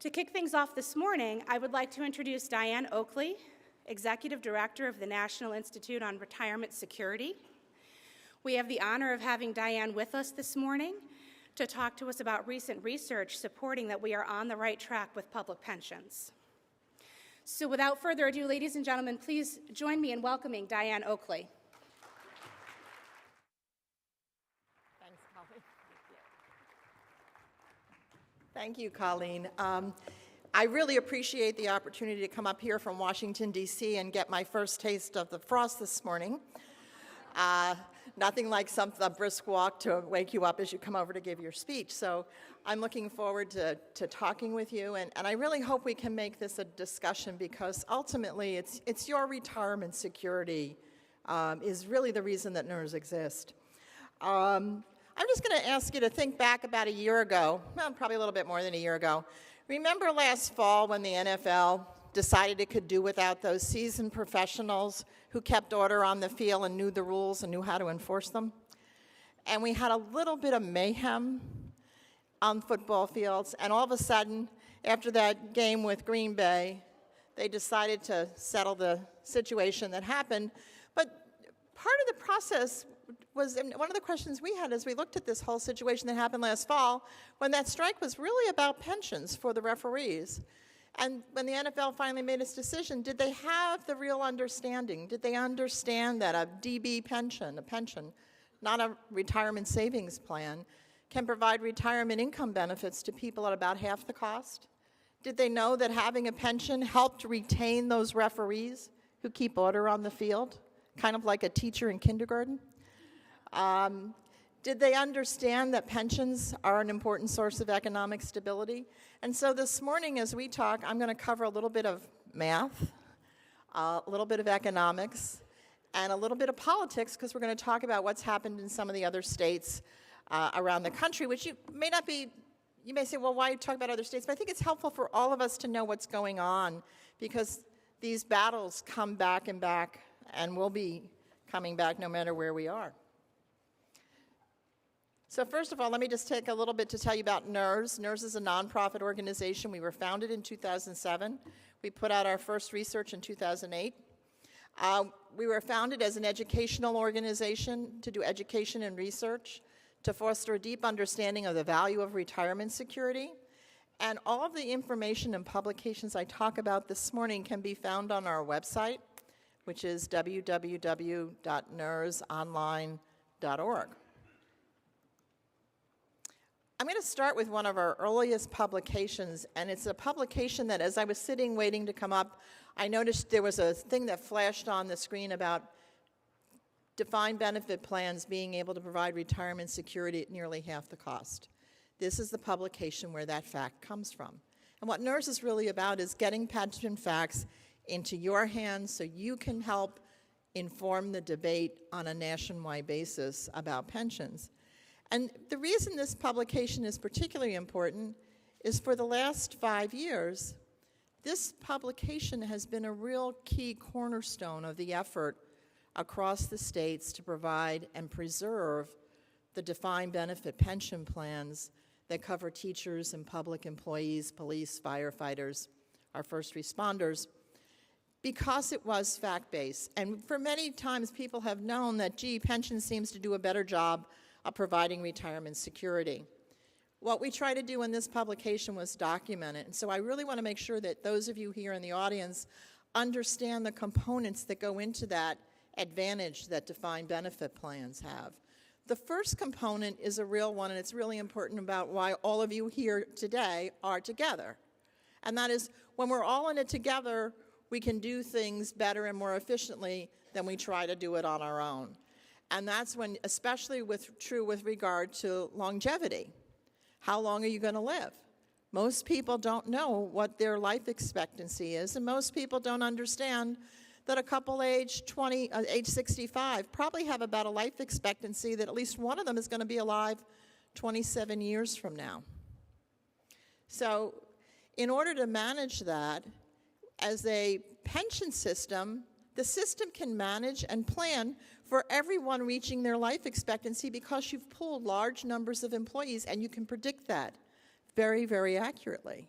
To kick things off this morning, I would like to introduce Diane Oakley, Executive Director of the National Institute on Retirement Security. We have the honor of having Diane with us this morning to talk to us about recent research supporting that we are on the right track with public pensions. So without further ado, ladies and gentlemen, please join me in welcoming Diane Oakley. Thanks, Colleen. Thank you, Colleen. I really appreciate the opportunity to come up here from Washington, D.C. and get my first taste of the frost this morning. Nothing like a brisk walk to wake you up as you come over to give your speech. So I'm looking forward to talking with you, and I really hope we can make this a discussion, because ultimately it's your retirement security is really the reason that NIRS exist. I'm just going to ask you to think back about a year ago, well, probably a little bit more than a year ago. Remember last fall when the NFL decided it could do without those seasoned professionals who kept order on the field and knew the rules and knew how to enforce them? And we had a little bit of mayhem on football fields, and all of a sudden, after that game with Green Bay, they decided to settle the situation that happened. But part of the process was, and one of the questions we had as we looked at this whole situation that happened last fall, when that strike was really about pensions for the referees. And when the NFL finally made its decision, did they have the real understanding? Did they understand that a DB pension, a pension, not a retirement savings plan, can provide retirement income benefits to people at about half the cost? Did they know that having a pension helped retain those referees who keep order on the field, kind of like a teacher in kindergarten? Did they understand that pensions are an important source of economic stability? And so this morning as we talk, I'm going to cover a little bit of math, a little bit of economics, and a little bit of politics, because we're going to talk about what's happened in some of the other states around the country, which you may say, well, why talk about other states? But I think it's helpful for all of us to know what's going on, because these battles come back and will be coming back no matter where we are. So first of all, let me just take a little bit to tell you about NIRS. NIRS is a nonprofit organization. We were founded in 2007. We put out our first research in 2008. We were founded as an educational organization to do education and research, to foster a deep understanding of the value of retirement security. And all of the information and publications I talk about this morning can be found on our website, which is www.nirsonline.org. I'm going to start with one of our earliest publications, and it's a publication that as I was sitting waiting to come up, I noticed there was a thing that flashed on the screen about defined benefit plans being able to provide retirement security at nearly half the cost. This is the publication where that fact comes from. And what NIRS is really about is getting pension facts into your hands so you can help inform the debate on a nationwide basis about pensions. And the reason this publication is particularly important is for the last 5 years, this publication has been a real key cornerstone of the effort across the states to provide and preserve the defined benefit pension plans that cover teachers and public employees, police, firefighters, our first responders, because it was fact-based. And for many times, people have known that, gee, pension seems to do a better job of providing retirement security. What we try to do in this publication was document it. And so I really want to make sure that those of you here in the audience understand the components that go into that advantage that defined benefit plans have. The first component is a real one, and it's really important about why all of you here today are together. And that is, when we're all in it together, we can do things better and more efficiently than we try to do it on our own. And that's when, especially true with regard to longevity. How long are you going to live? Most people don't know what their life expectancy is, and most people don't understand that a couple age 65 probably have about a life expectancy that at least one of them is going to be alive 27 years from now. So in order to manage that, as a pension system, the system can manage and plan for everyone reaching their life expectancy because you've pooled large numbers of employees and you can predict that very, very accurately.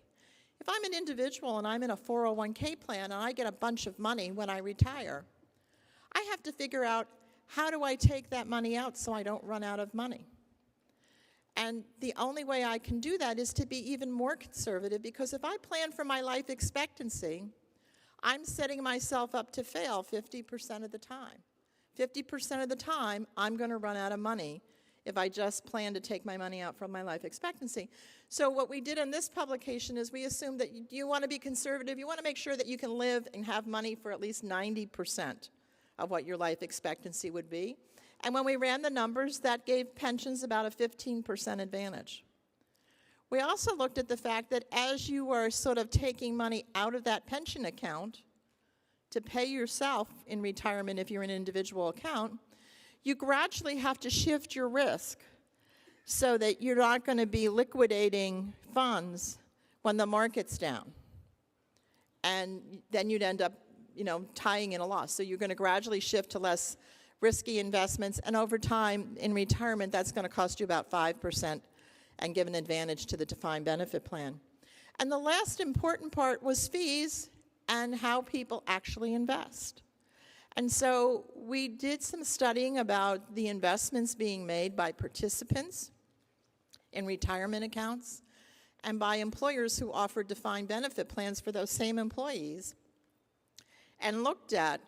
If I'm an individual and I'm in a 401k plan and I get a bunch of money when I retire, I have to figure out, how do I take that money out so I don't run out of money? And the only way I can do that is to be even more conservative, because if I plan for my life expectancy, I'm setting myself up to fail 50% of the time. 50% of the time, I'm going to run out of money if I just plan to take my money out from my life expectancy. So what we did in this publication is we assumed that you want to be conservative. You want to make sure that you can live and have money for at least 90% of what your life expectancy would be. And when we ran the numbers, that gave pensions about a 15% advantage. We also looked at the fact that as you are sort of taking money out of that pension account to pay yourself in retirement if you're an individual account, you gradually have to shift your risk so that you're not going to be liquidating funds when the market's down. And then you'd end up, tying in a loss. So you're going to gradually shift to less risky investments, and over time in retirement, that's going to cost you about 5% and give an advantage to the defined benefit plan. And the last important part was fees and how people actually invest. And so we did some studying about the investments being made by participants in retirement accounts and by employers who offered defined benefit plans for those same employees, and looked at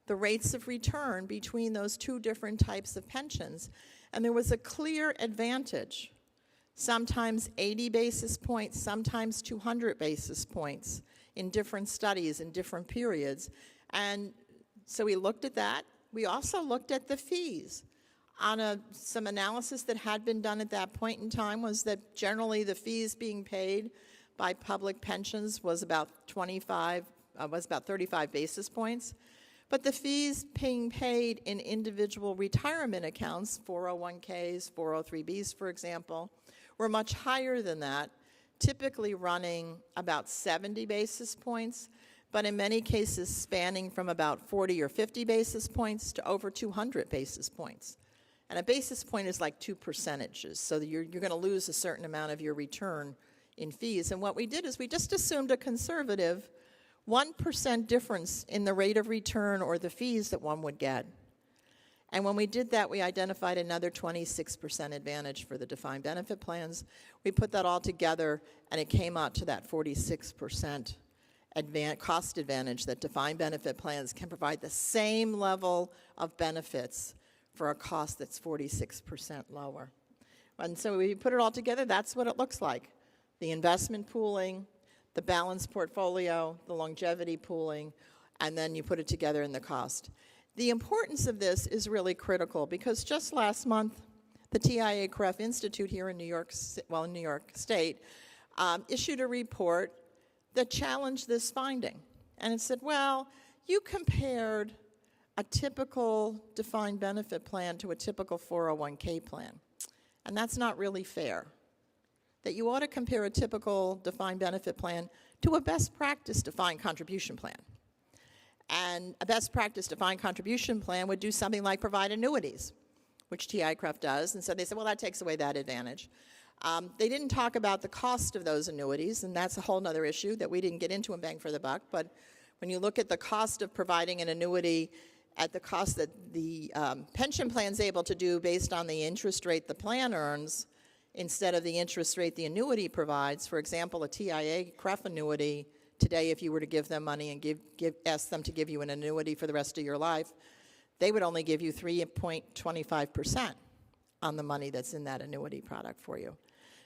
the rates of return between those two different types of pensions. And there was a clear advantage, sometimes 80 basis points, sometimes 200 basis points in different studies in different periods. And so we looked at that. We also looked at the fees. On some analysis that had been done at that point in time was that generally the fees being paid by public pensions was about 35 basis points. But the fees being paid in individual retirement accounts, 401ks, 403bs, for example, were much higher than that, typically running about 70 basis points, but in many cases spanning from about 40 or 50 basis points to over 200 basis points. And a basis point is like 2 percentages, so you're going to lose a certain amount of your return in fees. And what we did is we just assumed a conservative 1% difference in the rate of return or the fees that one would get. And when we did that, we identified another 26% advantage for the defined benefit plans. We put that all together, and it came out to that 46% cost advantage that defined benefit plans can provide the same level of benefits for a cost that's 46% lower. And so we put it all together, that's what it looks like. The investment pooling, the balanced portfolio, the longevity pooling, and then you put it together in the cost. The importance of this is really critical because just last month, the TIAA-CREF Institute here in New York State issued a report that challenged this finding. And it said, well, you compared a typical defined benefit plan to a typical 401k plan. And that's not really fair. That you ought to compare a typical defined benefit plan to a best practice defined contribution plan. And a best practice defined contribution plan would do something like provide annuities, which TIAA-CREF does. And so they said, well, that takes away that advantage. They didn't talk about the cost of those annuities, and that's a whole other issue that we didn't get into in Bang for the Buck. But when you look at the cost of providing an annuity at the cost that the pension plan is able to do based on the interest rate the plan earns, instead of the interest rate the annuity provides. For example, a TIAA-CREF annuity, today if you were to give them money and ask them to give you an annuity for the rest of your life, they would only give you 3.25% on the money that's in that annuity product for you.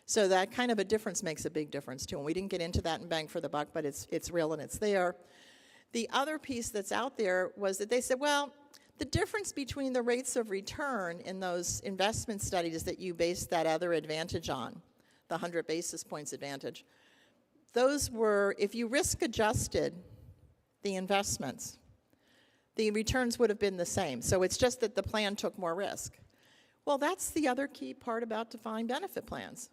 So that kind of a difference makes a big difference too. And we didn't get into that in Bang for the Buck, but it's real and it's there. The other piece that's out there was that they said, well, the difference between the rates of return in those investment studies that you based that other advantage on, the 100 basis points advantage, those were, if you risk adjusted the investments, the returns would have been the same. So it's just that the plan took more risk. Well, that's the other key part about defined benefit plans.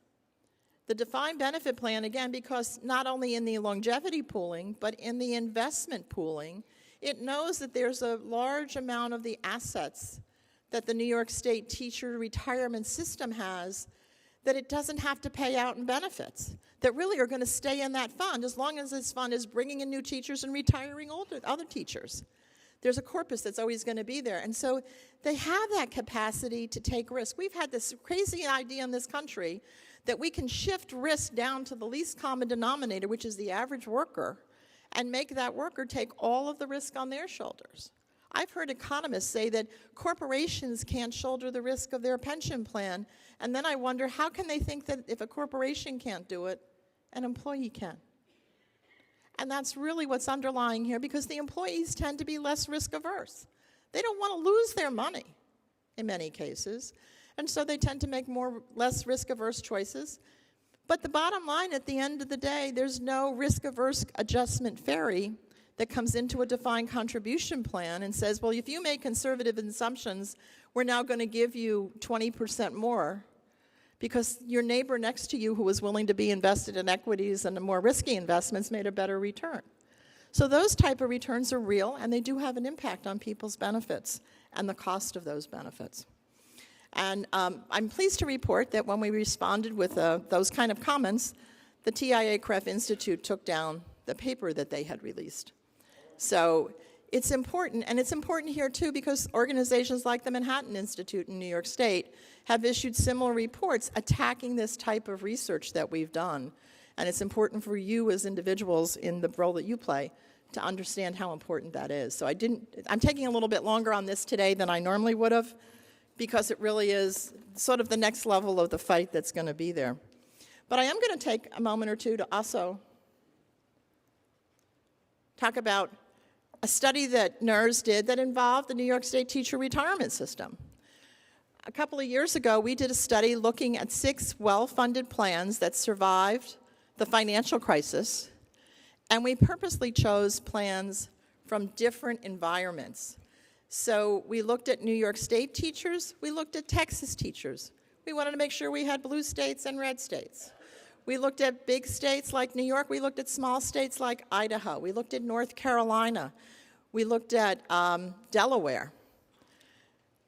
The defined benefit plan, again, because not only in the longevity pooling, but in the investment pooling, it knows that there's a large amount of the assets that the New York State teacher retirement system has that it doesn't have to pay out in benefits, that really are going to stay in that fund as long as this fund is bringing in new teachers and retiring other teachers. There's a corpus that's always going to be there. And so they have that capacity to take risk. We've had this crazy idea in this country that we can shift risk down to the least common denominator, which is the average worker, and make that worker take all of the risk on their shoulders. I've heard economists say that corporations can't shoulder the risk of their pension plan, and then I wonder, how can they think that if a corporation can't do it, an employee can? And that's really what's underlying here, because the employees tend to be less risk averse. They don't want to lose their money in many cases, and so they tend to make less risk averse choices. But the bottom line, at the end of the day, there's no risk averse adjustment fairy that comes into a defined contribution plan and says, well, if you make conservative assumptions, we're now going to give you 20% more because your neighbor next to you who was willing to be invested in equities and the more risky investments made a better return. So those type of returns are real, and they do have an impact on people's benefits and the cost of those benefits. And I'm pleased to report that when we responded with those kind of comments, the TIAA-CREF Institute took down the paper that they had released. So it's important, and it's important here too because organizations like the Manhattan Institute in New York State have issued similar reports attacking this type of research that we've done. And it's important for you as individuals in the role that you play to understand how important that is. So I'm taking a little bit longer on this today than I normally would have, because it really is sort of the next level of the fight that's going to be there. But I am going to take a moment or two to also talk about a study that NIRS did that involved the New York State teacher retirement system. A couple of years ago, we did a study looking at 6 well-funded plans that survived the financial crisis, and we purposely chose plans from different environments. So we looked at New York State teachers, we looked at Texas teachers. We wanted to make sure we had blue states and red states. We looked at big states like New York, we looked at small states like Idaho, we looked at North Carolina, we looked at Delaware.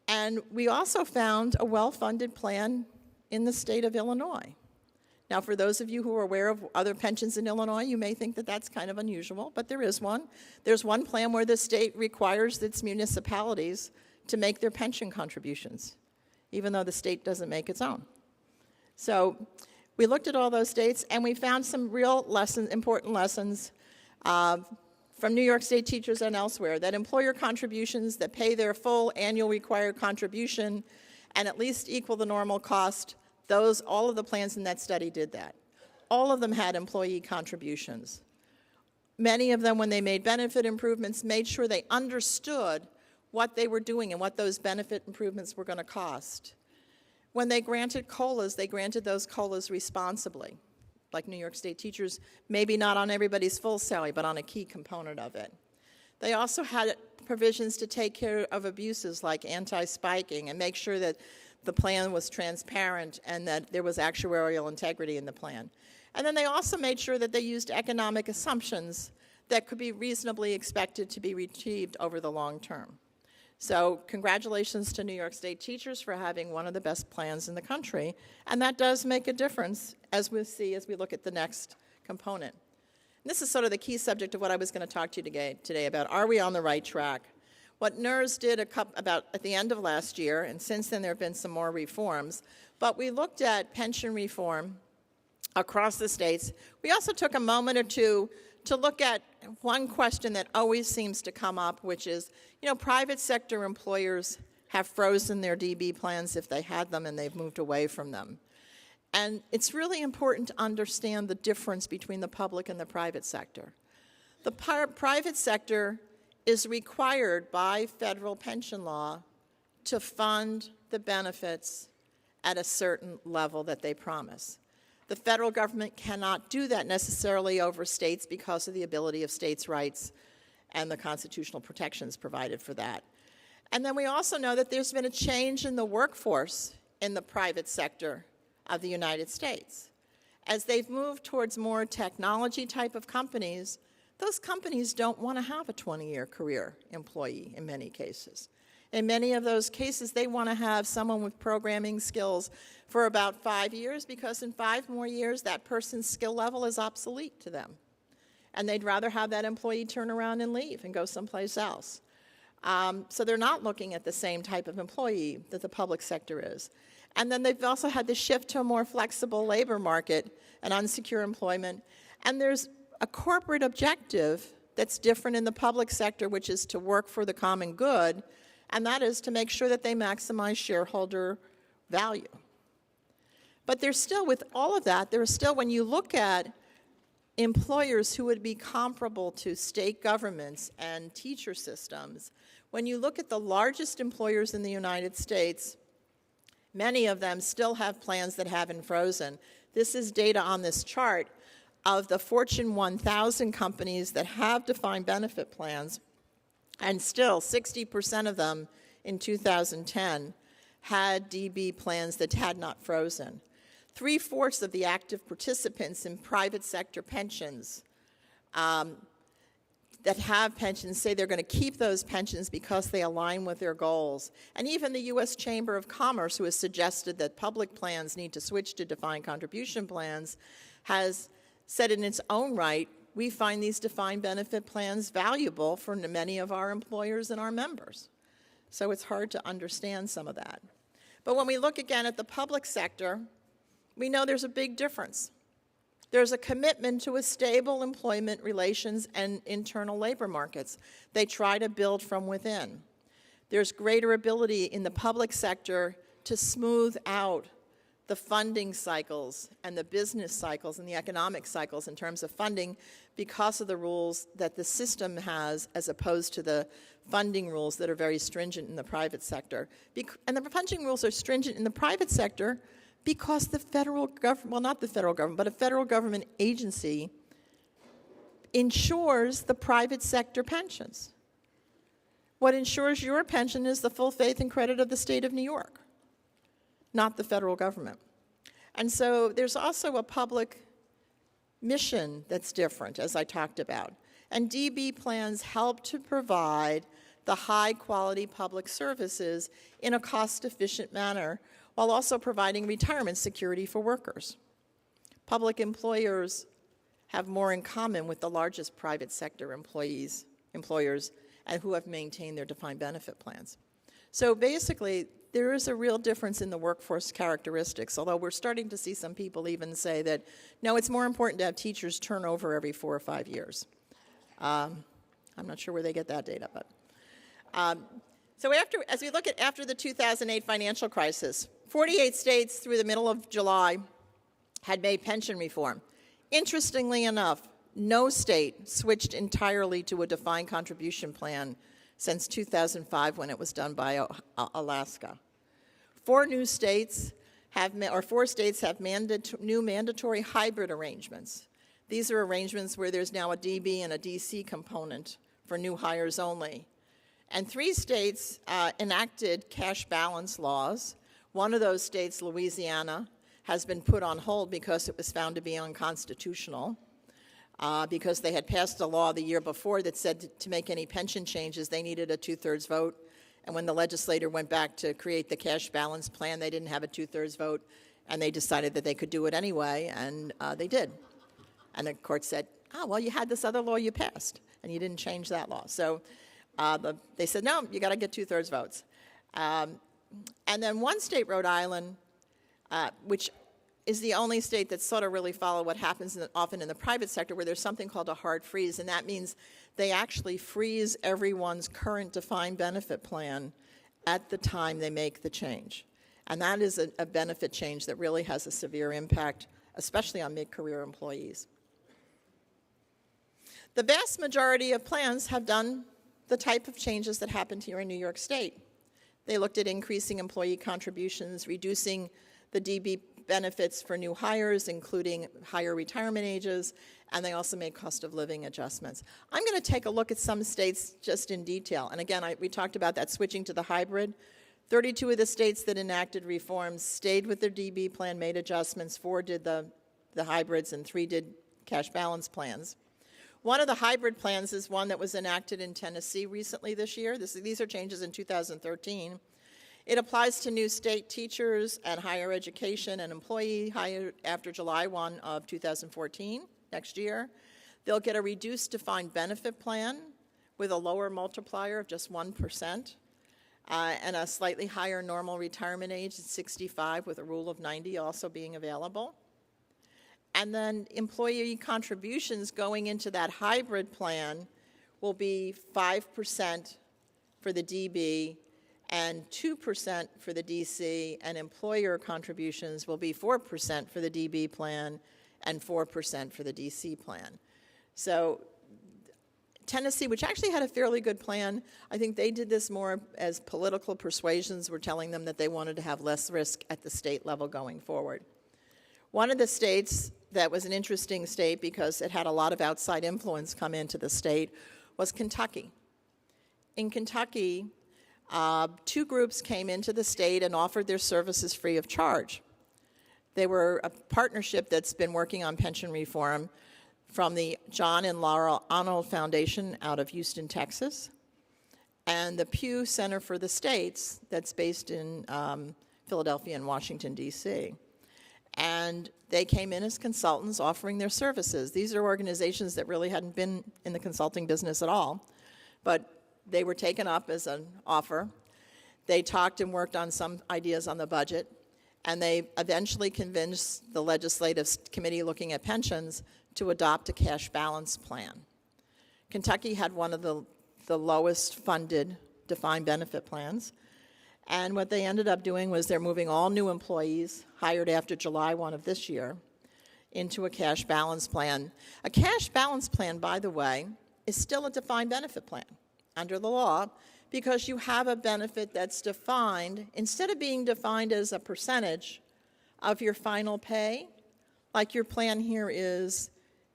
And we also found a well-funded plan in the state of Illinois. Now, for those of you who are aware of other pensions in Illinois, you may think that that's kind of unusual, but there is one. There's one plan where the state requires its municipalities to make their pension contributions, even though the state doesn't make its own. So we looked at all those states, and we found some real lessons, important lessons from New York State teachers and elsewhere, that employer contributions that pay their full annual required contribution and at least equal the normal cost, all of the plans in that study did that. All of them had employee contributions. Many of them, when they made benefit improvements, made sure they understood what they were doing and what those benefit improvements were going to cost. When they granted COLAs, they granted those COLAs responsibly. Like New York State teachers, maybe not on everybody's full salary, but on a key component of it. They also had provisions to take care of abuses like anti-spiking and make sure that the plan was transparent and that there was actuarial integrity in the plan. And then they also made sure that they used economic assumptions that could be reasonably expected to be achieved over the long term. So congratulations to New York State teachers for having one of the best plans in the country. And that does make a difference, as we see as we look at the next component. And this is sort of the key subject of what I was going to talk to you today about. Are we on the right track? What NIRS did about at the end of last year, and since then there have been some more reforms, but we looked at pension reform across the states. We also took a moment or two to look at one question that always seems to come up, which is, private sector employers have frozen their DB plans if they had them and they've moved away from them. And it's really important to understand the difference between the public and the private sector. The private sector is required by federal pension law to fund the benefits at a certain level that they promise. The federal government cannot do that necessarily over states because of the ability of states' rights and the constitutional protections provided for that. And then we also know that there's been a change in the workforce in the private sector of the United States. As they've moved towards more technology type of companies, those companies don't want to have a 20-year career employee in many cases. In many of those cases, they want to have someone with programming skills for about 5 years, because in 5 more years, that person's skill level is obsolete to them. And they'd rather have that employee turn around and leave and go someplace else. So they're not looking at the same type of employee that the public sector is. And then they've also had the shift to a more flexible labor market and unsecure employment. And there's a corporate objective that's different in the public sector, which is to work for the common good, and that is to make sure that they maximize shareholder value. But there's still, with all of that, there's still, when you look at employers who would be comparable to state governments and teacher systems, when you look at the largest employers in the United States, many of them still have plans that haven't frozen. This is data on this chart of the Fortune 1000 companies that have defined benefit plans, and still 60% of them in 2010 had DB plans that had not frozen. 3/4 of the active participants in private sector pensions that have pensions say they're going to keep those pensions because they align with their goals. And even the U.S. Chamber of Commerce, who has suggested that public plans need to switch to defined contribution plans, has said in its own right, we find these defined benefit plans valuable for many of our employers and our members. So it's hard to understand some of that. But when we look again at the public sector, we know there's a big difference. There's a commitment to a stable employment relations and internal labor markets. They try to build from within. There's greater ability in the public sector to smooth out the funding cycles and the business cycles and the economic cycles in terms of funding because of the rules that the system has, as opposed to the funding rules that are very stringent in the private sector. And the funding rules are stringent in the private sector because the federal government, well, not the federal government, but a federal government agency insures the private sector pensions. What insures your pension is the full faith and credit of the state of New York, not the federal government. And so there's also a public mission that's different, as I talked about. And DB plans help to provide the high-quality public services in a cost-efficient manner, while also providing retirement security for workers. Public employers have more in common with the largest private sector employers, and who have maintained their defined benefit plans. So basically, there is a real difference in the workforce characteristics, although we're starting to see some people even say that, no, it's more important to have teachers turn over every 4 or 5 years. I'm not sure where they get that data, but. So as we look at after the 2008 financial crisis, 48 states through the middle of July had made pension reform. Interestingly enough, no state switched entirely to a defined contribution plan since 2005 when it was done by Alaska. 4 states have new mandatory hybrid arrangements. These are arrangements where there's now a DB and a DC component for new hires only. And 3 states enacted cash balance laws. One of those states, Louisiana, has been put on hold because it was found to be unconstitutional, because they had passed a law the year before that said to make any pension changes, they needed a 2/3 vote. And when the legislator went back to create the cash balance plan, they didn't have a 2/3 vote, and they decided that they could do it anyway, and they did. And the court said, oh, well, you had this other law you passed, and you didn't change that law. So they said, no, you got to get 2/3 votes. And then one state, Rhode Island, which is the only state that sort of really follow what happens often in the private sector, where there's something called a hard freeze, and that means they actually freeze everyone's current defined benefit plan at the time they make the change. And that is a benefit change that really has a severe impact, especially on mid-career employees. The vast majority of plans have done the type of changes that happened here in New York State. They looked at increasing employee contributions, reducing the DB benefits for new hires, including higher retirement ages, and they also made cost of living adjustments. I'm going to take a look at some states just in detail. And again, we talked about that switching to the hybrid. 32 of the states that enacted reforms stayed with their DB plan, made adjustments. 4 did the hybrids, and 3 did cash balance plans. One of the hybrid plans is one that was enacted in Tennessee recently this year. These are changes in 2013. It applies to new state teachers and higher education and employee hired after July 1 of 2014, next year. They'll get a reduced defined benefit plan with a lower multiplier of just 1%, and a slightly higher normal retirement age at 65 with a rule of 90 also being available. And then employee contributions going into that hybrid plan will be 5% for the DB and 2% for the DC, and employer contributions will be 4% for the DB plan and 4% for the DC plan. So Tennessee, which actually had a fairly good plan, I think they did this more as political persuasions were telling them that they wanted to have less risk at the state level going forward. One of the states that was an interesting state because it had a lot of outside influence come into the state was Kentucky. In Kentucky, 2 groups came into the state and offered their services free of charge. They were a partnership that's been working on pension reform from the John and Laura Arnold Foundation out of Houston, Texas, and the Pew Center for the States that's based in Philadelphia and Washington, D.C. And they came in as consultants offering their services. These are organizations that really hadn't been in the consulting business at all, but they were taken up as an offer. They talked and worked on some ideas on the budget, and they eventually convinced the legislative committee looking at pensions to adopt a cash balance plan. Kentucky had one of the lowest funded defined benefit plans, and what they ended up doing was they're moving all new employees hired after July 1 of this year into a cash balance plan. A cash balance plan, by the way, is still a defined benefit plan under the law because you have a benefit that's defined, instead of being defined as a percentage of your final pay, like your plan here is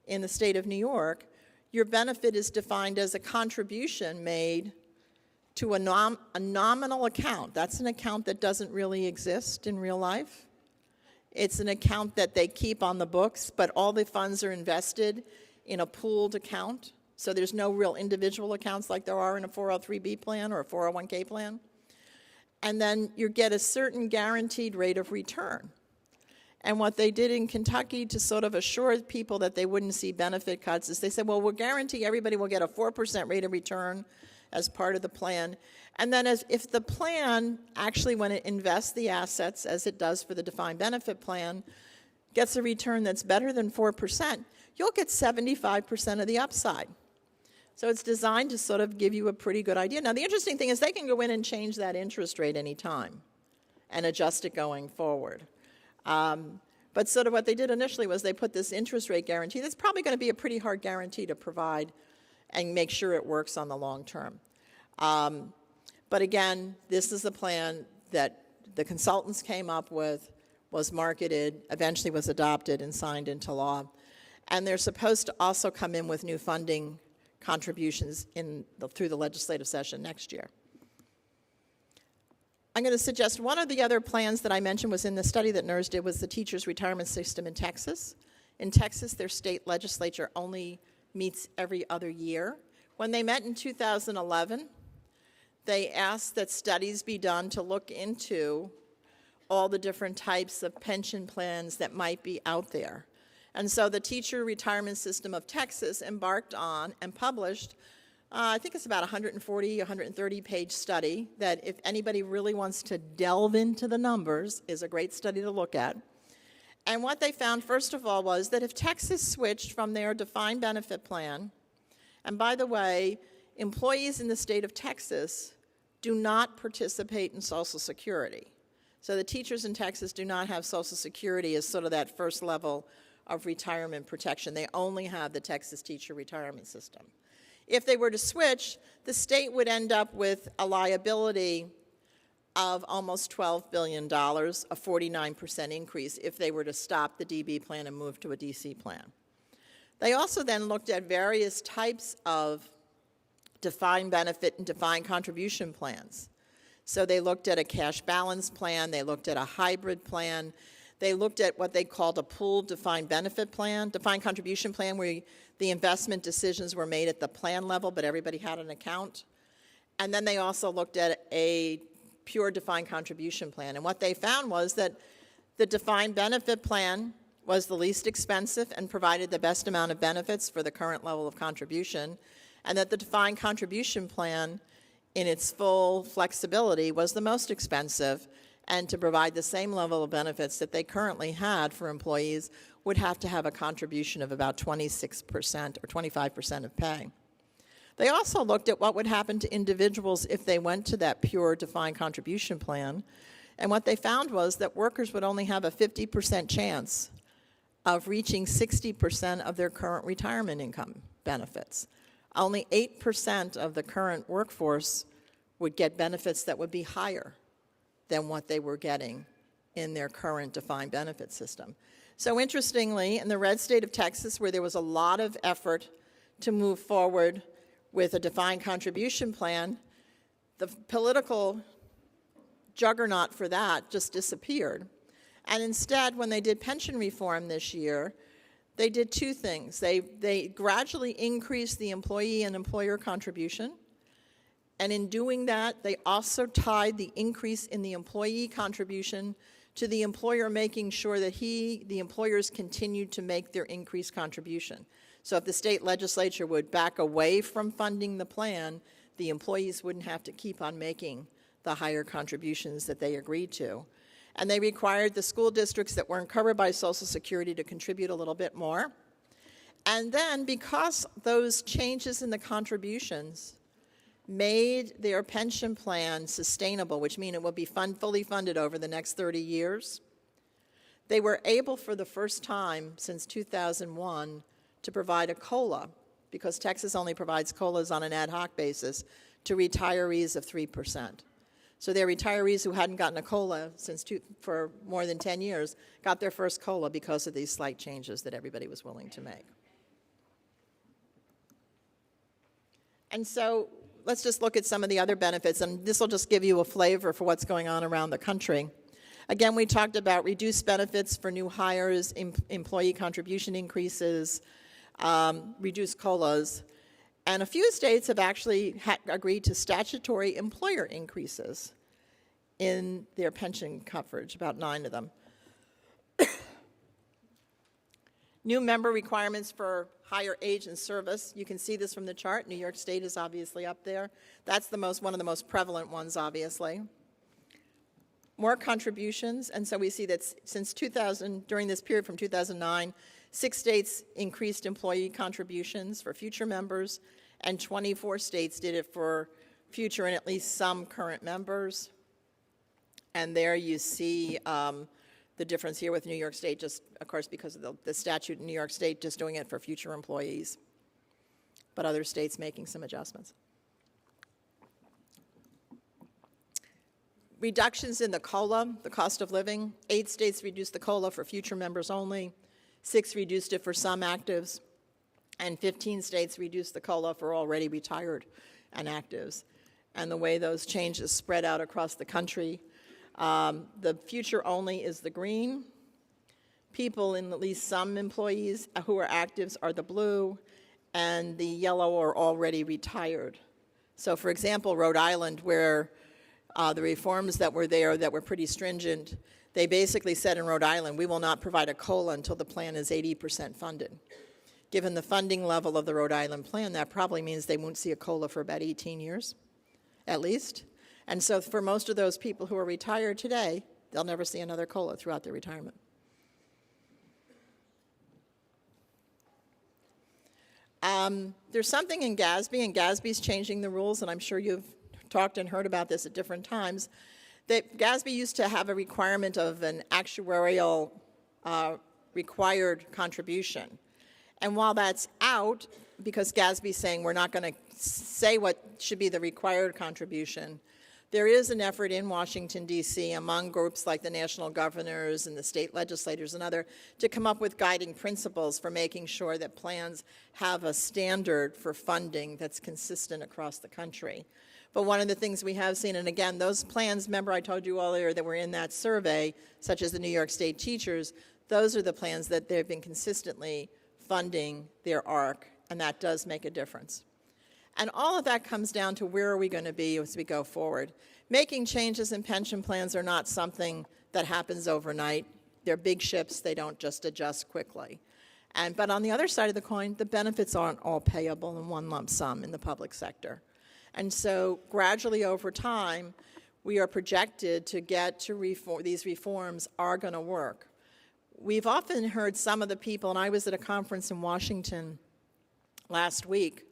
in the state of New York, your benefit is defined as a contribution made to a nominal account. That's an account that doesn't really exist in real life. It's an account that they keep on the books, but all the funds are invested in a pooled account. So there's no real individual accounts like there are in a 403B plan or a 401K plan. And then you get a certain guaranteed rate of return. And what they did in Kentucky to sort of assure people that they wouldn't see benefit cuts is they said, well, we'll guarantee everybody will get a 4% rate of return as part of the plan. And then if the plan, actually when it invests the assets, as it does for the defined benefit plan, gets a return that's better than 4%, you'll get 75% of the upside. So it's designed to sort of give you a pretty good idea. Now, the interesting thing is they can go in and change that interest rate any time and adjust it going forward. But sort of what they did initially was they put this interest rate guarantee. That's probably going to be a pretty hard guarantee to provide and make sure it works on the long term. But again, this is a plan that the consultants came up with, was marketed, eventually was adopted and signed into law. And they're supposed to also come in with new funding contributions through the legislative session next year. I'm going to suggest one of the other plans that I mentioned was in the study that NIRS did was the teachers' retirement system in Texas. In Texas, their state legislature only meets every other year. When they met in 2011, they asked that studies be done to look into all the different types of pension plans that might be out there. And so the teacher retirement system of Texas embarked on and published, I think it's about 140, 130-page study that if anybody really wants to delve into the numbers is a great study to look at. And what they found, first of all, was that if Texas switched from their defined benefit plan, and by the way, employees in the state of Texas do not participate in Social Security. So the teachers in Texas do not have Social Security as sort of that first level of retirement protection. They only have the Texas teacher retirement system. If they were to switch, the state would end up with a liability of almost $12 billion, a 49% increase if they were to stop the DB plan and move to a DC plan. They also then looked at various types of defined benefit and defined contribution plans. So they looked at a cash balance plan, they looked at a hybrid plan, They looked at what they called a pooled defined benefit plan, defined contribution plan, where the investment decisions were made at the plan level, but everybody had an account. And then they also looked at a pure defined contribution plan. And what they found was that the defined benefit plan was the least expensive and provided the best amount of benefits for the current level of contribution, and that the defined contribution plan, in its full flexibility, was the most expensive, and to provide the same level of benefits that they currently had for employees would have to have a contribution of about 26% or 25% of pay. They also looked at what would happen to individuals if they went to that pure defined contribution plan, and what they found was that workers would only have a 50% chance of reaching 60% of their current retirement income benefits. Only 8% of the current workforce would get benefits that would be higher than what they were getting in their current defined benefit system. So interestingly, in the red state of Texas, where there was a lot of effort to move forward with a defined contribution plan, the political juggernaut for that just disappeared. And instead, when they did pension reform this year, they did two things. They gradually increased the employee and employer contribution, and in doing that, they also tied the increase in the employee contribution to the employer making sure that the employers continued to make their increased contribution. So if the state legislature would back away from funding the plan, the employees wouldn't have to keep on making the higher contributions that they agreed to. And they required the school districts that weren't covered by Social Security to contribute a little bit more. And then, because those changes in the contributions made their pension plan sustainable, which means it will be fully funded over the next 30 years, they were able for the first time since 2001 to provide a COLA, because Texas only provides COLAs on an ad hoc basis, to retirees of 3%. So their retirees who hadn't gotten a COLA for more than 10 years got their first COLA because of these slight changes that everybody was willing to make. And so let's just look at some of the other benefits, and this will just give you a flavor for what's going on around the country. Again, we talked about reduced benefits for new hires, employee contribution increases, reduced COLAs. And a few states have actually agreed to statutory employer increases in their pension coverage, about 9 of them. New member requirements for higher age and service. You can see this from the chart. New York State is obviously up there. That's one of the most prevalent ones, obviously. More contributions, and so we see that since 2000, during this period from 2009, 6 states increased employee contributions for future members, and 24 states did it for future and at least some current members. And there you see the difference here with New York State, just, of course, because of the statute in New York State, just doing it for future employees, but other states making some adjustments. Reductions in the COLA, the cost of living. 8 states reduced the COLA for future members only. 6 reduced it for some actives. And 15 states reduced the COLA for already retired and actives. And the way those changes spread out across the country, the future only is the green. People in at least some employees who are actives are the blue, and the yellow are already retired. So for example, Rhode Island, where the reforms that were there that were pretty stringent, they basically said in Rhode Island, we will not provide a COLA until the plan is 80% funded. Given the funding level of the Rhode Island plan, that probably means they won't see a COLA for about 18 years, at least. And so for most of those people who are retired today, they'll never see another COLA throughout their retirement. There's something in GASB, and GASB's changing the rules, and I'm sure you've talked and heard about this at different times, that GASB used to have a requirement of an actuarial required contribution. And while that's out, because GASB's saying we're not going to say what should be the required contribution, there is an effort in Washington, D.C., among groups like the national governors and the state legislators and other, to come up with guiding principles for making sure that plans have a standard for funding that's consistent across the country. But one of the things we have seen, and again, those plans, remember I told you earlier that were in that survey, such as the New York State teachers, those are the plans that they've been consistently funding their ARC, and that does make a difference. And all of that comes down to where are we going to be as we go forward. Making changes in pension plans are not something that happens overnight. They're big ships. They don't just adjust quickly. But on the other side of the coin, the benefits aren't all payable in one lump sum in the public sector. And so gradually over time, we are projected to get to these reforms are going to work. We've often heard some of the people, and I was at a conference in Washington last week,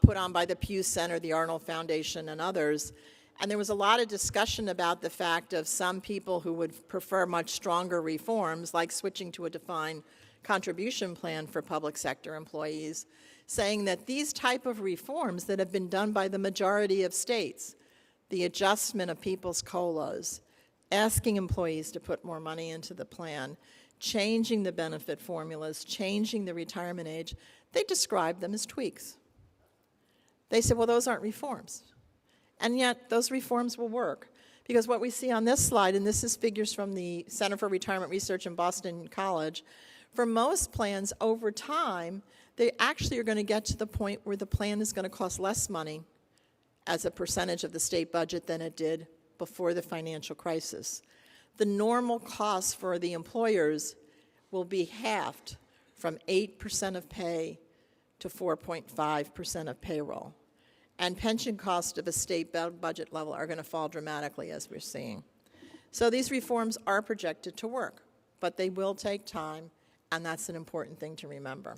put on by the Pew Center, the Arnold Foundation, and others, and there was a lot of discussion about the fact of some people who would prefer much stronger reforms, like switching to a defined contribution plan for public sector employees, saying that these type of reforms that have been done by the majority of states, the adjustment of people's COLAs, asking employees to put more money into the plan, changing the benefit formulas, changing the retirement age, they describe them as tweaks. They said, well, those aren't reforms. And yet, those reforms will work. Because what we see on this slide, and this is figures from the Center for Retirement Research in Boston College, for most plans over time, they actually are going to get to the point where the plan is going to cost less money as a percentage of the state budget than it did before the financial crisis. The normal costs for the employers will be halved from 8% of pay to 4.5% of payroll. And pension costs of a state budget level are going to fall dramatically, as we're seeing. So these reforms are projected to work, but they will take time, and that's an important thing to remember.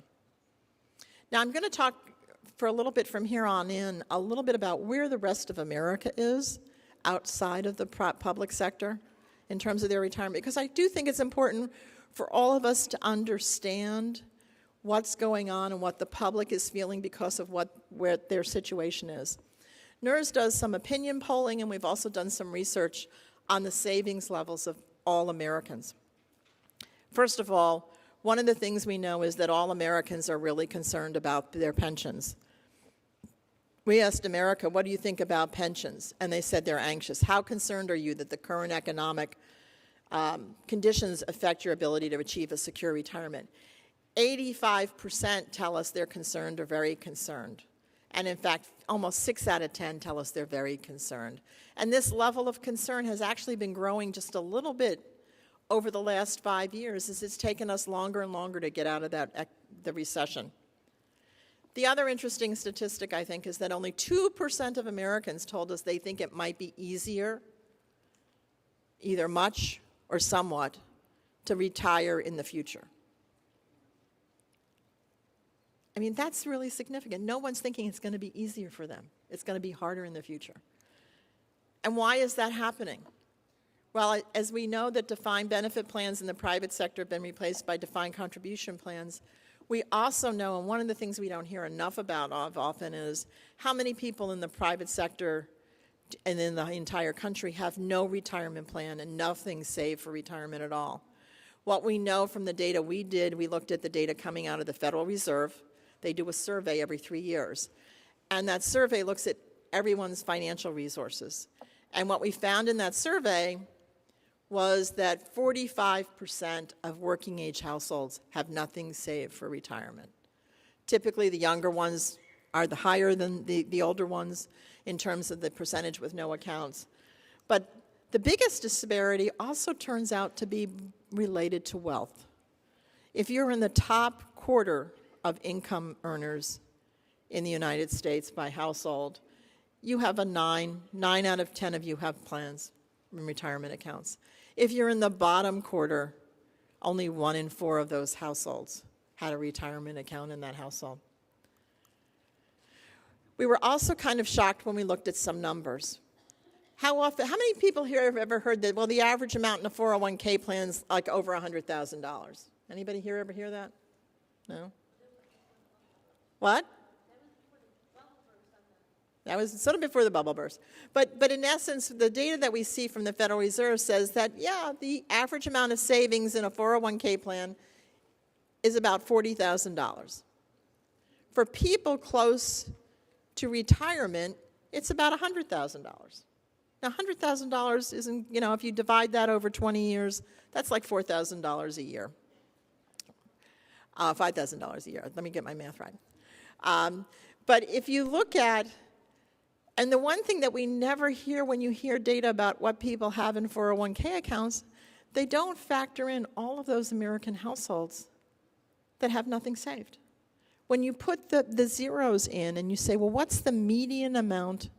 Now, I'm going to talk for a little bit from here on in, a little bit about where the rest of America is outside of the public sector in terms of their retirement, because I do think it's important for all of us to understand what's going on and what the public is feeling because of where their situation is. NIRS does some opinion polling, and we've also done some research on the savings levels of all Americans. First of all, one of the things we know is that all Americans are really concerned about their pensions. We asked America, what do you think about pensions? And they said they're anxious. How concerned are you that the current economic conditions affect your ability to achieve a secure retirement? 85% tell us they're concerned or very concerned. And in fact, almost 6 out of 10 tell us they're very concerned. And this level of concern has actually been growing just a little bit over the last 5 years as it's taken us longer and longer to get out of the recession. The other interesting statistic, I think, is that only 2% of Americans told us they think it might be easier, either much or somewhat, to retire in the future. I mean, that's really significant. No one's thinking it's going to be easier for them. It's going to be harder in the future. And why is that happening? Well, as we know that defined benefit plans in the private sector have been replaced by defined contribution plans, we also know, and one of the things we don't hear enough about often is how many people in the private sector and in the entire country have no retirement plan and nothing saved for retirement at all. What we know from the data we did, we looked at the data coming out of the Federal Reserve. They do a survey every 3 years. And that survey looks at everyone's financial resources. And what we found in that survey was that 45% of working age households have nothing saved for retirement. Typically, the younger ones are the higher than the older ones in terms of the percentage with no accounts. But the biggest disparity also turns out to be related to wealth. If you're in the top quarter of income earners in the United States by household, you have a 9 out of 10 of you have plans in retirement accounts. If you're in the bottom quarter, only 1 in 4 of those households had a retirement account in that household. We were also kind of shocked when we looked at some numbers. How many people here have ever heard that, well, the average amount in a 401k plan is like over $100,000? Anybody here ever hear that? No? What? That was sort of before the bubble burst. But in essence, the data that we see from the Federal Reserve says that, yeah, the average amount of savings in a 401k plan is about $40,000. For people close to retirement, it's about $100,000. Now, $100,000 isn't, if you divide that over 20 years, that's like $4,000 a year. $5,000 a year. Let me get my math right. But if you look at, and the one thing that we never hear when you hear data about what people have in 401k accounts, they don't factor in all of those American households that have nothing saved. When you put the zeros in and you say, well, what's the median amount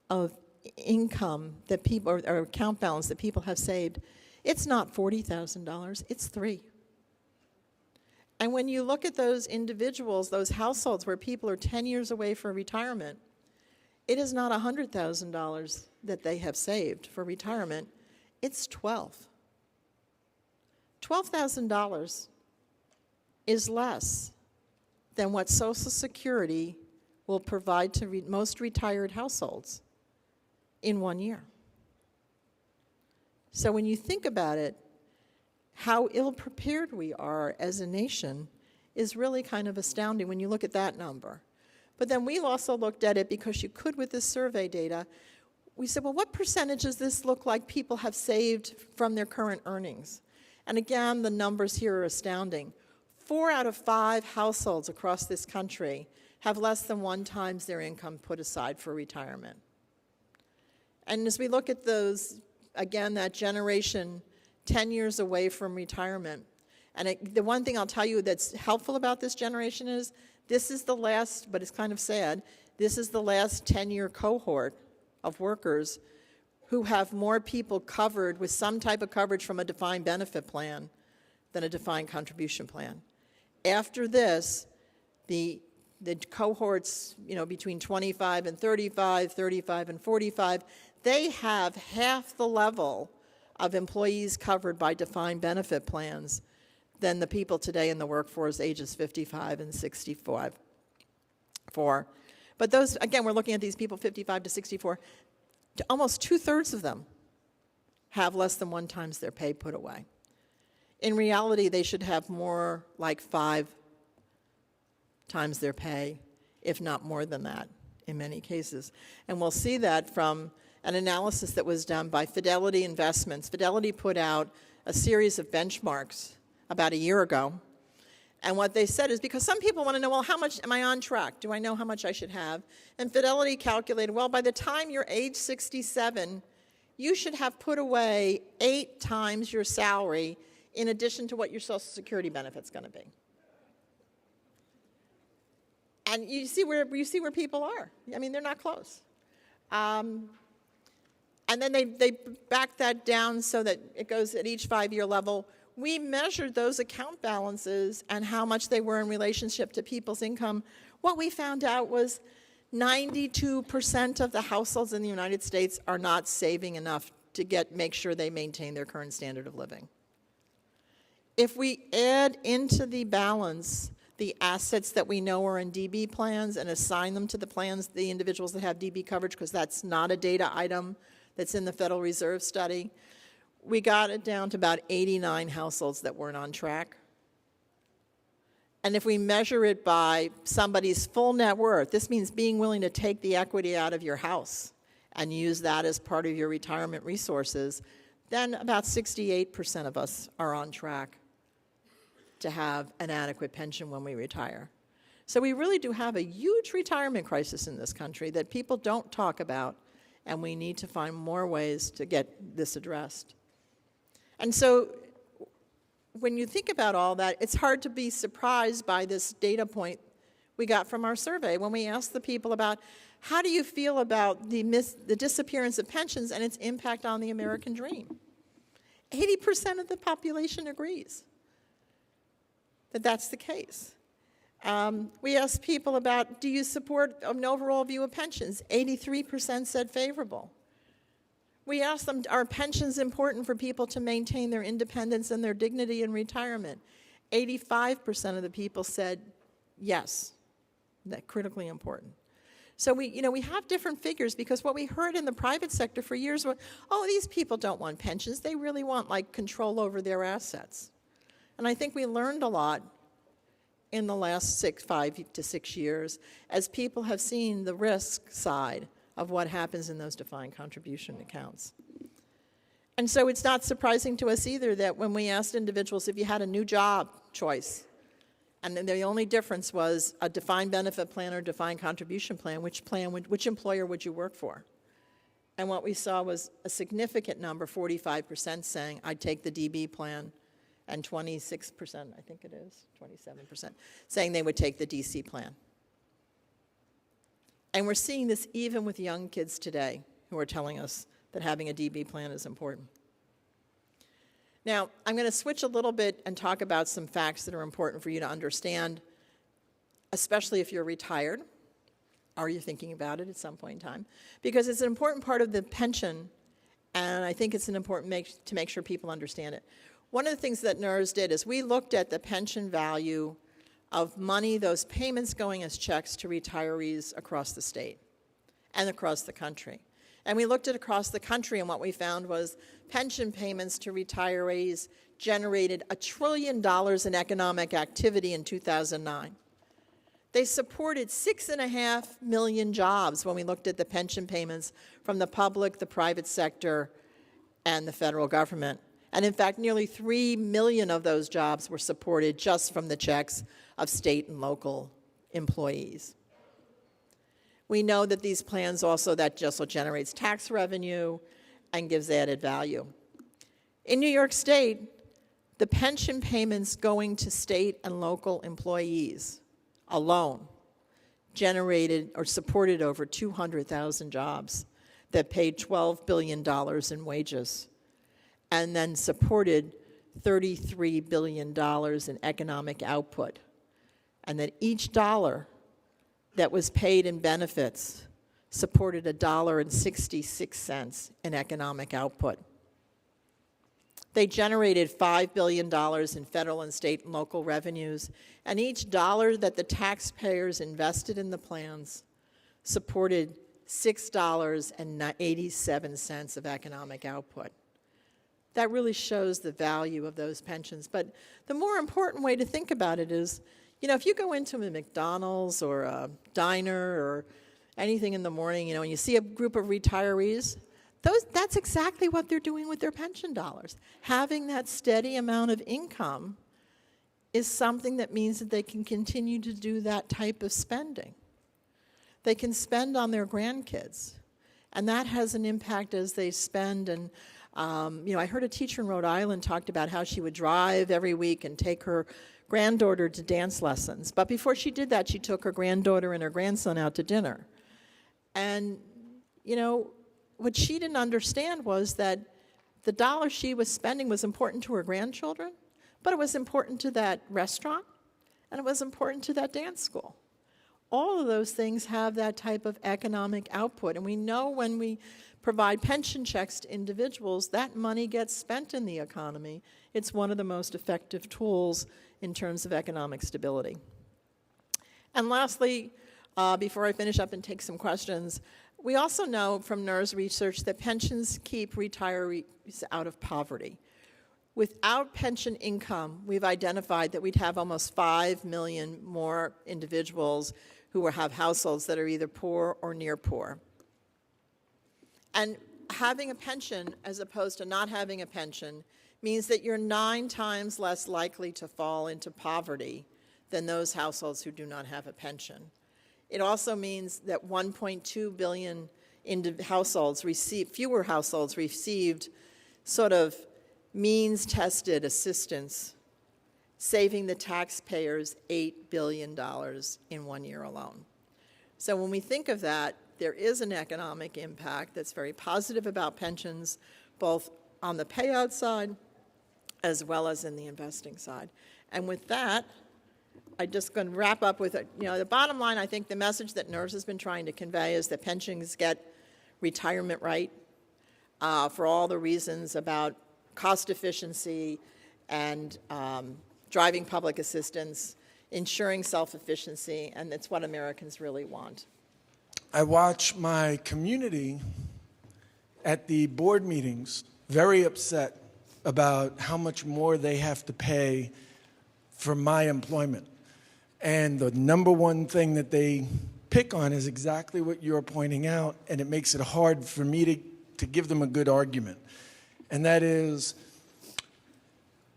of income that people, or account balance that people have saved, it's not $40,000, it's $3,000. And when you look at those individuals, those households where people are 10 years away from retirement, it is not $100,000 that they have saved for retirement, it's $12,000. $12,000 is less than what Social Security will provide to most retired households in 1 year. So when you think about it, how ill-prepared we are as a nation is really kind of astounding when you look at that number. But then we also looked at it because you could with this survey data. We said, well, what percentage does this look like people have saved from their current earnings? And again, the numbers here are astounding. 4 out of 5 households across this country have less than 1 times their income put aside for retirement. And as we look at those, again, that generation 10 years away from retirement, and the one thing I'll tell you that's helpful about this generation is, this is the last, but it's kind of sad, this is the last 10-year cohort of workers who have more people covered with some type of coverage from a defined benefit plan than a defined contribution plan. After this, the cohorts, between 25 and 35, 35 and 45, they have half the level of employees covered by defined benefit plans than the people today in the workforce ages 55 and 64. But those, again, we're looking at these people 55 to 64, almost 2/3 of them have less than 1 times their pay put away. In reality, they should have more like 5 times their pay, if not more than that in many cases. And we'll see that from an analysis that was done by Fidelity Investments. Fidelity put out a series of benchmarks about a year ago. And what they said is, because some people want to know, well, how much am I on track? Do I know how much I should have? And Fidelity calculated, well, by the time you're age 67, you should have put away 8 times your salary in addition to what your Social Security benefit's going to be. And you see where people are. I mean, they're not close. And then they back that down so that it goes at each 5-year level. We measured those account balances and how much they were in relationship to people's income. What we found out was 92% of the households in the United States are not saving enough to make sure they maintain their current standard of living. If we add into the balance the assets that we know are in DB plans and assign them to the plans, the individuals that have DB coverage, because that's not a data item that's in the Federal Reserve study, we got it down to about 89 households that weren't on track. And if we measure it by somebody's full net worth, this means being willing to take the equity out of your house and use that as part of your retirement resources, then about 68% of us are on track to have an adequate pension when we retire. So we really do have a huge retirement crisis in this country that people don't talk about, and we need to find more ways to get this addressed. And so when you think about all that, it's hard to be surprised by this data point we got from our survey when we asked the people about, how do you feel about the disappearance of pensions and its impact on the American dream? 80% of the population agrees that that's the case. We asked people about, do you support an overall view of pensions? 83% said favorable. We asked them, are pensions important for people to maintain their independence and their dignity in retirement? 85% of the people said yes, that's critically important. So we have different figures, because what we heard in the private sector for years was, oh, these people don't want pensions. They really want control over their assets. And I think we learned a lot in the last 5 to 6 years as people have seen the risk side of what happens in those defined contribution accounts. And so it's not surprising to us either that when we asked individuals if you had a new job choice, and then the only difference was a defined benefit plan or defined contribution plan, which employer would you work for? And what we saw was a significant number, 45%, saying, I'd take the DB plan, and 26%, I think it is, 27%, saying they would take the DC plan. And we're seeing this even with young kids today who are telling us that having a DB plan is important. Now, I'm going to switch a little bit and talk about some facts that are important for you to understand, especially if you're retired, or you're thinking about it at some point in time, because it's an important part of the pension, and I think it's important to make sure people understand it. One of the things that NIRS did is we looked at the pension value of money, those payments going as checks to retirees across the state and across the country. And we looked at across the country, and what we found was pension payments to retirees generated $1 trillion in economic activity in 2009. They supported 6.5 million jobs when we looked at the pension payments from the public, the private sector, and the federal government. And in fact, nearly 3 million of those jobs were supported just from the checks of state and local employees. We know that these plans also, that just generates tax revenue and gives added value. In New York State, the pension payments going to state and local employees alone generated or supported over 200,000 jobs that paid $12 billion in wages and then supported $33 billion in economic output. And that each dollar that was paid in benefits supported $1.66 in economic output. They generated $5 billion in federal and state and local revenues, and each dollar that the taxpayers invested in the plans supported $6.87 of economic output. That really shows the value of those pensions. But the more important way to think about it is, you know, if you go into a McDonald's or a diner or anything in the morning, you know, and you see a group of retirees, that's exactly what they're doing with their pension dollars. Having that steady amount of income is something that means that they can continue to do that type of spending. They can spend on their grandkids, and that has an impact as they spend. And you know, I heard a teacher in Rhode Island talked about how she would drive every week and take her granddaughter to dance lessons. But before she did that, she took her granddaughter and her grandson out to dinner. And, you know, what she didn't understand was that the dollar she was spending was important to her grandchildren, but it was important to that restaurant, and it was important to that dance school. All of those things have that type of economic output, and we know when we provide pension checks to individuals, that money gets spent in the economy. It's one of the most effective tools in terms of economic stability. And lastly, before I finish up and take some questions, we also know from NIRS research that pensions keep retirees out of poverty. Without pension income, we've identified that we'd have almost 5 million more individuals who will have households that are either poor or near poor. And having a pension as opposed to not having a pension means that you're 9 times less likely to fall into poverty than those households who do not have a pension. It also means that 1.2 billion fewer households received sort of means-tested assistance, saving the taxpayers $8 billion in 1 year alone. So when we think of that, there is an economic impact that's very positive about pensions, both on the payout side as well as in the investing side. And with that, I'm just going to wrap up with, the bottom line, I think the message that NIRS has been trying to convey is that pensions get retirement right for all the reasons about cost efficiency and driving public assistance, ensuring self-efficiency, and it's what Americans really want. I watch my community at the board meetings very upset about how much more they have to pay for my employment. And the number one thing that they pick on is exactly what you're pointing out, and it makes it hard for me to give them a good argument. And that is,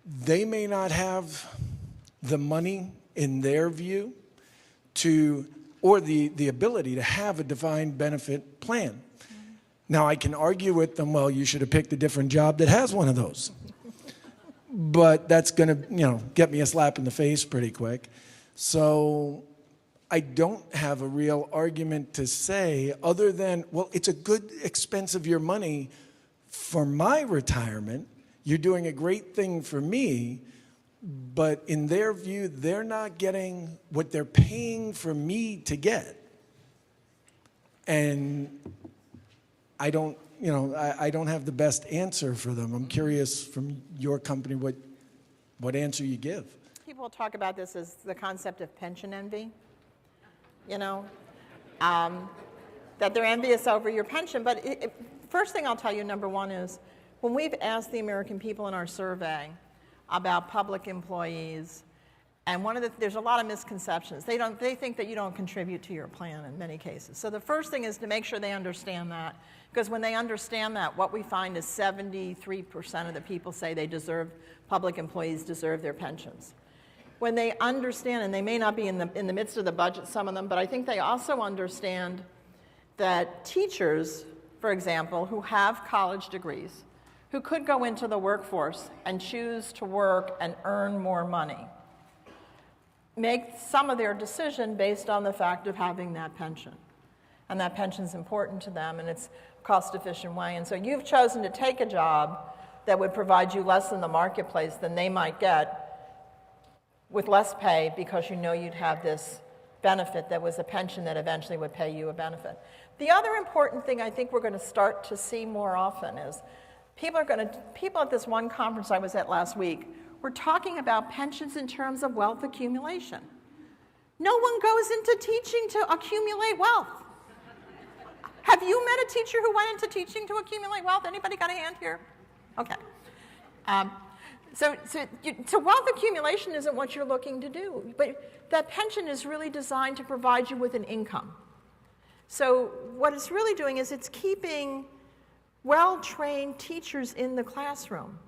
they may not have the money in their view or the ability to have a defined benefit plan. Now, I can argue with them, well, you should have picked a different job that has one of those. But that's going to, get me a slap in the face pretty quick. So I don't have a real argument to say other than, well, it's a good expense of your money for my retirement. You're doing a great thing for me, but in their view, they're not getting what they're paying for me to get. And I don't have the best answer for them. I'm curious from your company what answer you give. People talk about this as the concept of pension envy, that they're envious over your pension. But first thing I'll tell you, number one, is when we've asked the American people in our survey about public employees, and there's a lot of misconceptions. They think that you don't contribute to your plan in many cases. So the first thing is to make sure they understand that, because when they understand that, what we find is 73% of the people say public employees deserve their pensions. When they understand, and they may not be in the midst of the budget, some of them, but I think they also understand that teachers, for example, who have college degrees, who could go into the workforce and choose to work and earn more money, make some of their decision based on the fact of having that pension. And that pension is important to them, and it's a cost-efficient way. And so you've chosen to take a job that would provide you less in the marketplace than they might get with less pay, because you know you'd have this benefit that was a pension that eventually would pay you a benefit. The other important thing I think we're going to start to see more often is people at this one conference I was at last week were talking about pensions in terms of wealth accumulation. No one goes into teaching to accumulate wealth. Have you met a teacher who went into teaching to accumulate wealth? Anybody got a hand here? Okay. So wealth accumulation isn't what you're looking to do, but that pension is really designed to provide you with an income. So what it's really doing is it's keeping well-trained teachers in the classroom.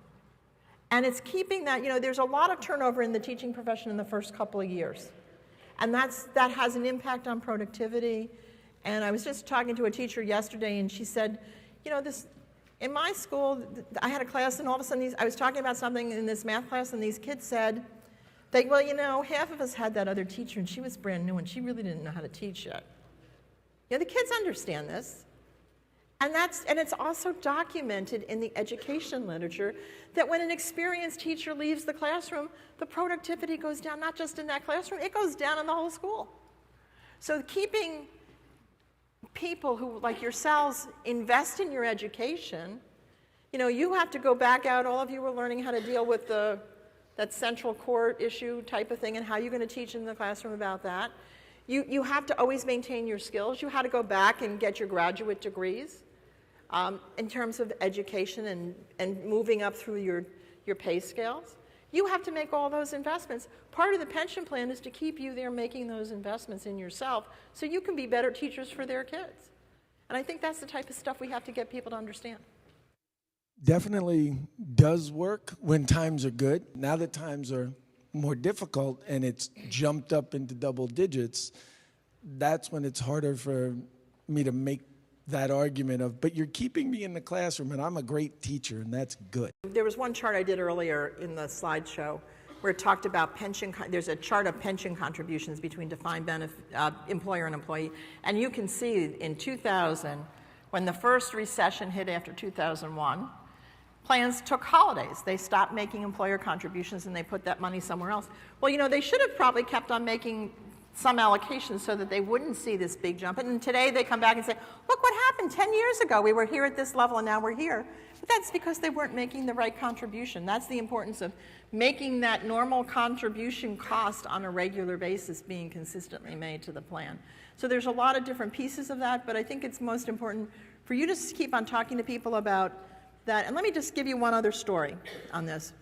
And it's keeping that, there's a lot of turnover in the teaching profession in the first couple of years. And that has an impact on productivity. And I was just talking to a teacher yesterday, and she said, in my school, I had a class, and all of a sudden I was talking about something in this math class, and these kids said, half of us had that other teacher, and she was brand new, and she really didn't know how to teach yet. The kids understand this. And it's also documented in the education literature that when an experienced teacher leaves the classroom, the productivity goes down, not just in that classroom, it goes down in the whole school. So keeping people who, like yourselves, invest in your education, you have to go back out, all of you were learning how to deal with that central core issue type of thing, and how you're going to teach in the classroom about that. You have to always maintain your skills. You had to go back and get your graduate degrees. In terms of education and moving up through your pay scales. You have to make all those investments. Part of the pension plan is to keep you there making those investments in yourself so you can be better teachers for their kids. And I think that's the type of stuff we have to get people to understand. Definitely does work when times are good. Now that times are more difficult and it's jumped up into double digits, that's when it's harder for me to make that argument of, but you're keeping me in the classroom and I'm a great teacher and that's good. There was one chart I did earlier in the slideshow where it talked about there's a chart of pension contributions between defined benefit, employer and employee, and you can see in 2000, when the first recession hit after 2001, plans took holidays. They stopped making employer contributions and they put that money somewhere else. Well, they should have probably kept on making some allocations so that they wouldn't see this big jump. And today they come back and say, look what happened 10 years ago. We were here at this level and now we're here. But that's because they weren't making the right contribution. That's the importance of making that normal contribution cost on a regular basis being consistently made to the plan. So there's a lot of different pieces of that, but I think it's most important for you to keep on talking to people about that. And let me just give you one other story on this.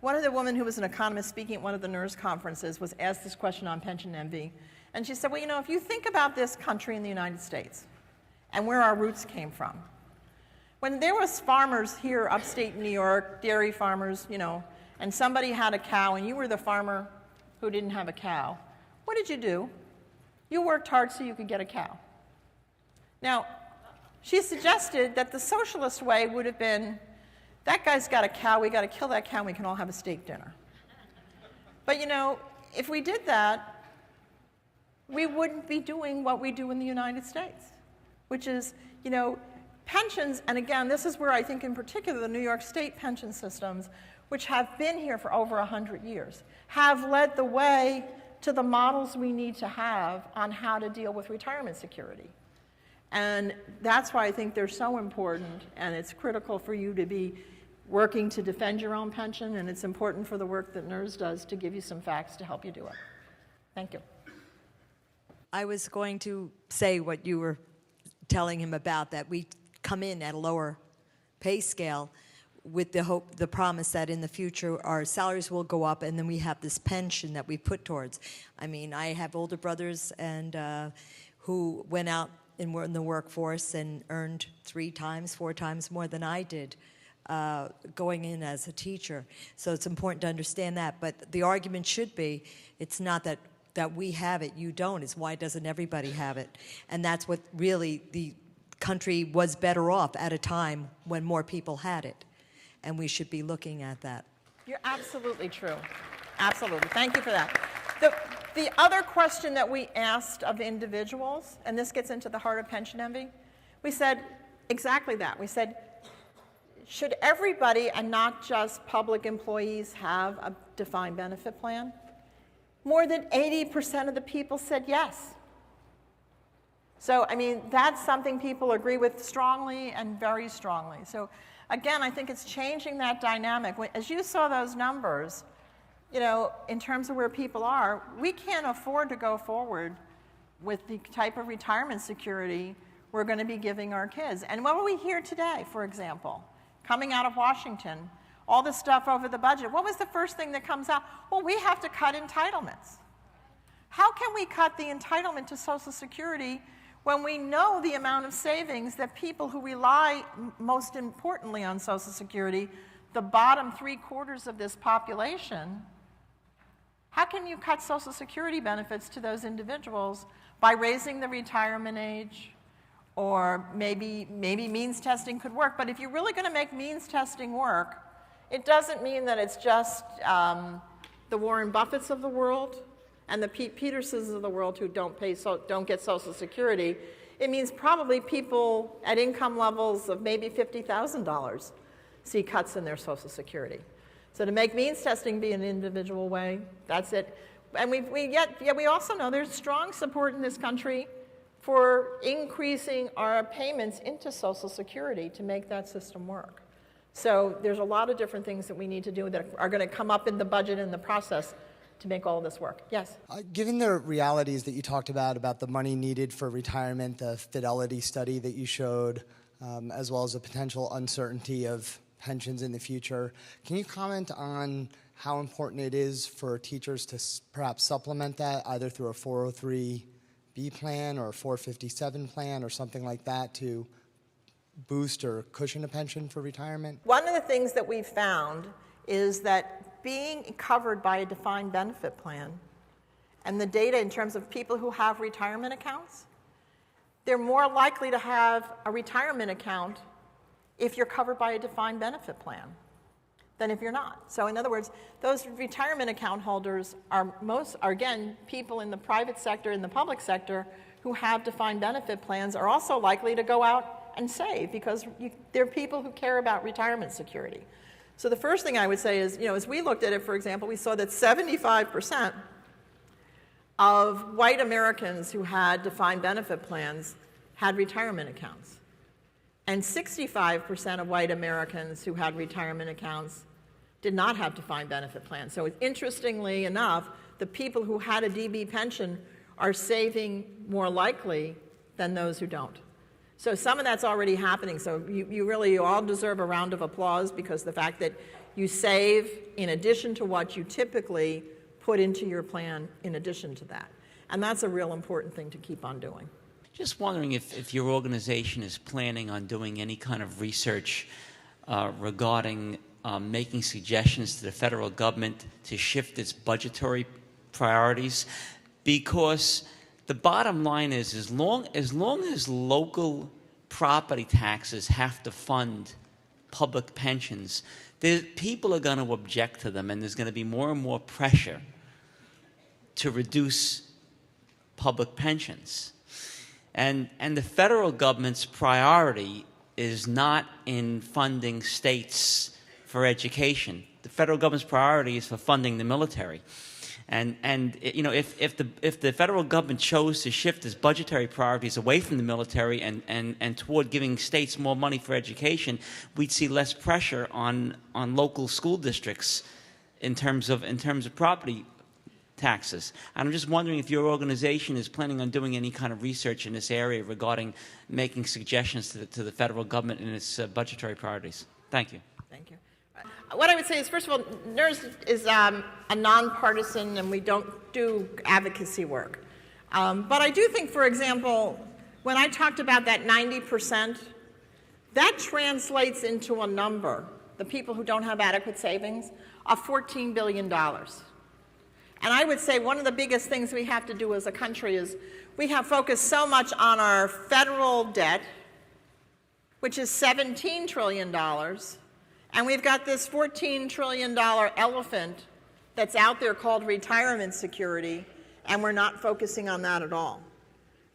One of the women who was an economist speaking at one of the NIRS conferences was asked this question on pension envy. And she said, well, you know, if you think about this country in the United States and where our roots came from, when there was farmers here upstate New York, dairy farmers, you know, and somebody had a cow and you were the farmer who didn't have a cow, what did you do? You worked hard so you could get a cow. Now, she suggested that the socialist way would have been, that guy's got a cow, we got to kill that cow and we can all have a steak dinner. But you know, if we did that, we wouldn't be doing what we do in the United States, which is, you know, pensions, and again, this is where I think in particular the New York State pension systems, which have been here for over 100 years, have led the way to the models we need to have on how to deal with retirement security. And that's why I think they're so important, and it's critical for you to be working to defend your own pension, and it's important for the work that NIRS does to give you some facts to help you do it. Thank you. I was going to say what you were telling him about, that we come in at a lower pay scale with the hope, the promise that in the future our salaries will go up, and then we have this pension that we put towards. I mean, I have older brothers and who went out and were in the workforce and earned 3 times, 4 times more than I did going in as a teacher. So it's important to understand that. But the argument should be, it's not that we have it, you don't. It's why doesn't everybody have it? And that's what really the country was better off at a time when more people had it. And we should be looking at that. You're absolutely true. Absolutely. Thank you for that. The other question that we asked of individuals, and this gets into the heart of pension envy, we said exactly that. We said, should everybody and not just public employees have a defined benefit plan? More than 80% of the people said yes. So, I mean, that's something people agree with strongly and very strongly. So, again, I think it's changing that dynamic. As you saw those numbers, you know, in terms of where people are, we can't afford to go forward with the type of retirement security we're going to be giving our kids. And what will we hear today, for example, coming out of Washington, all this stuff over the budget? What was the first thing that comes out? Well, we have to cut entitlements. How can we cut the entitlement to Social Security when we know the amount of savings that people who rely most importantly on Social Security, the bottom 3/4 of this population? How can you cut Social Security benefits to those individuals by raising the retirement age? Or maybe means testing could work. But if you're really going to make means testing work, it doesn't mean that it's just the Warren Buffetts of the world and the Pete Petersons of the world who don't get Social Security. It means probably people at income levels of maybe $50,000 see cuts in their Social Security. So to make means testing be an individual way, that's it. And we also know there's strong support in this country for increasing our payments into Social Security to make that system work. So there's a lot of different things that we need to do that are going to come up in the budget and the process to make all of this work. Yes? Given the realities that you talked about the money needed for retirement, the Fidelity study that you showed, as well as the potential uncertainty of pensions in the future, can you comment on how important it is for teachers to perhaps supplement that either through a 403B plan or a 457 plan or something like that to boost or cushion a pension for retirement? One of the things that we've found is that being covered by a defined benefit plan and the data in terms of people who have retirement accounts, they're more likely to have a retirement account if you're covered by a defined benefit plan than if you're not. So in other words, those retirement account holders are again, people in the private sector and the public sector who have defined benefit plans are also likely to go out and save because they're people who care about retirement security. So the first thing I would say is, as we looked at it, for example, we saw that 75% of white Americans who had defined benefit plans had retirement accounts. And 65% of white Americans who had retirement accounts did not have defined benefit plans. So interestingly enough, the people who had a DB pension are saving more likely than those who don't. So some of that's already happening. So you all deserve a round of applause because the fact that you save in addition to what you typically put into your plan in addition to that. And that's a real important thing to keep on doing. Just wondering if your organization is planning on doing any kind of research regarding making suggestions to the federal government to shift its budgetary priorities, because the bottom line is as long as local property taxes have to fund public pensions, people are going to object to them, and there's going to be more and more pressure to reduce public pensions. And the federal government's priority is not in funding states for education. The federal government's priority is for funding the military. And you know, if the federal government chose to shift its budgetary priorities away from the military and toward giving states more money for education, we'd see less pressure on local school districts in terms of property taxes. I'm just wondering if your organization is planning on doing any kind of research in this area regarding making suggestions to the federal government in its budgetary priorities. Thank you. Thank you. What I would say is, first of all, NIRS is a nonpartisan, and we don't do advocacy work. But I do think, for example, when I talked about that 90%, that translates into a number, the people who don't have adequate savings, of $14 billion. And I would say one of the biggest things we have to do as a country is we have focused so much on our federal debt, which is $17 trillion, and we've got this $14 trillion elephant that's out there called retirement security, and we're not focusing on that at all.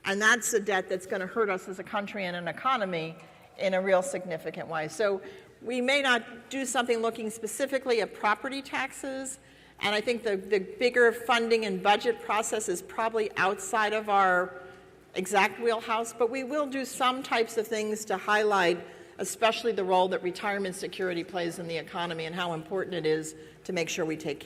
And that's a debt that's going to hurt us as a country and an economy in a real significant way. So we may not do something looking specifically at property taxes, and I think the bigger funding and budget process is probably outside of our exact wheelhouse, but we will do some types of things to highlight especially the role that retirement security plays in the economy and how important it is to make sure we take care